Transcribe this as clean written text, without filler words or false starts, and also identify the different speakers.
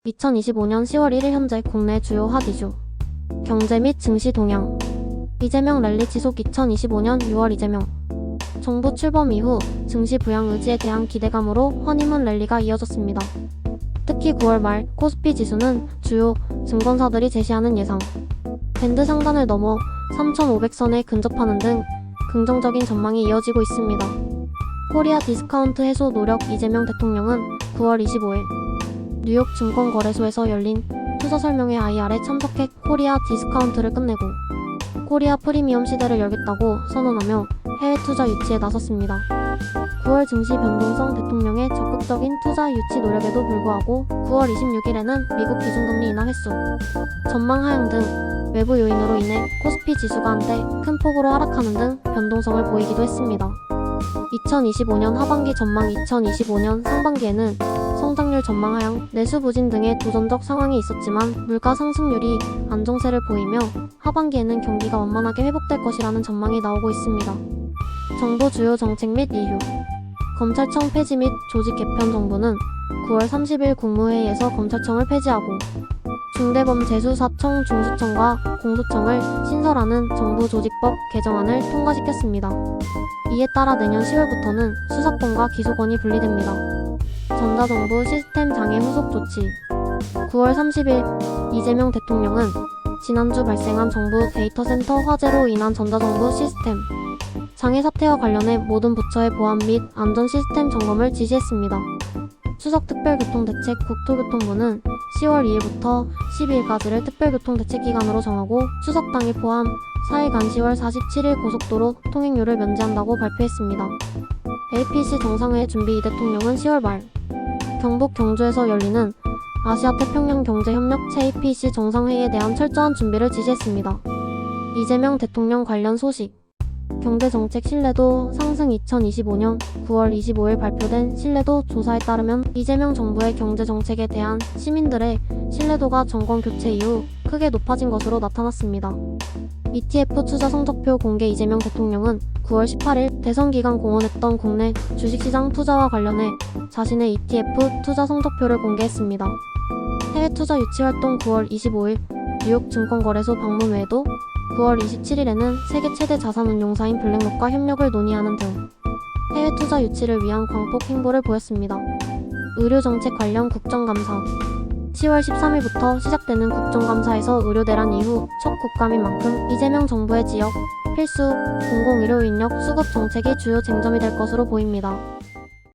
Speaker 1: 2025년 10월 1일 현재 국내 주요 핫 이슈 경제 및 증시 동향. 이재명 랠리 지속. 2025년 6월 이재명 정부 출범 이후 증시 부양 의지에 대한 기대감으로 허니문 랠리가 이어졌습니다. 특히 9월 말 코스피 지수는 주요 증권사들이 제시하는 예상 밴드 상단을 넘어 3,500선에 근접하는 등 긍정적인 전망이 이어지고 있습니다. 코리아 디스카운트 해소 노력. 이재명 대통령은 9월 25일 뉴욕 증권거래소에서 열린 투자 설명회 IR에 참석해 코리아 디스카운트를 끝내고 코리아 프리미엄 시대를 열겠다고 선언하며 해외 투자 유치에 나섰습니다. 9월 증시 변동성. 대통령의 적극적인 투자 유치 노력에도 불구하고 9월 26일에는 미국 기준금리 인하 횟수, 전망 하향 등 외부 요인으로 인해 코스피 지수가 한때 큰 폭으로 하락하는 등 변동성을 보이기도 했습니다. 2025년 하반기 전망. 2025년 상반기에는 성장률 전망 하향, 내수 부진 등의 도전적 상황이 있었지만 물가 상승률이 안정세를 보이며 하반기에는 경기가 완만하게 회복될 것이라는 전망이 나오고 있습니다. 정부 주요 정책 및 이유. 검찰청 폐지 및 조직 개편. 정부는 9월 30일 국무회의에서 검찰청을 폐지하고 중대범죄수사청 중수청과 공수청을 신설하는 정부 조직법 개정안을 통과시켰습니다. 이에 따라 내년 10월부터는 수사권과 기소권이 분리됩니다. 전자정부 시스템 장애 후속 조치. 9월 30일 이재명 대통령은 지난주 발생한 정부 데이터센터 화재로 인한 전자정부 시스템 장애 사태와 관련해 모든 부처의 보안 및 안전 시스템 점검을 지시했습니다. 수석특별교통대책. 국토교통부는 10월 2일부터 12일까지를 특별교통대책기간으로 정하고 추석 당일 포함 4일간 10월 47일 고속도로 통행료를 면제한다고 발표했습니다. APC 정상회의 준비. 이 대통령은 10월 말 경북 경주에서 열리는 아시아태평양경제협력체 APC 정상회의에 대한 철저한 준비를 지시했습니다. 이재명 대통령 관련 소식. 경제정책 신뢰도 상승. 2025년 9월 25일 발표된 신뢰도 조사에 따르면 이재명 정부의 경제정책에 대한 시민들의 신뢰도가 정권교체 이후 크게 높아진 것으로 나타났습니다. ETF 투자 성적표 공개. 이재명 대통령은 9월 18일 대선 기간 공언했던 국내 주식시장 투자와 관련해 자신의 ETF 투자 성적표를 공개했습니다. 해외 투자 유치 활동. 9월 25일 뉴욕 증권거래소 방문 외에도 9월 27일에는 세계 최대 자산운용사인 블랙록과 협력을 논의하는 등 해외 투자 유치를 위한 광폭 행보를 보였습니다. 의료정책 관련 국정감사. 10월 13일부터 시작되는 국정감사에서 의료 대란 이후 첫 국감인 만큼 이재명 정부의 지역 필수 공공의료 인력 수급 정책이 주요 쟁점이 될 것으로 보입니다.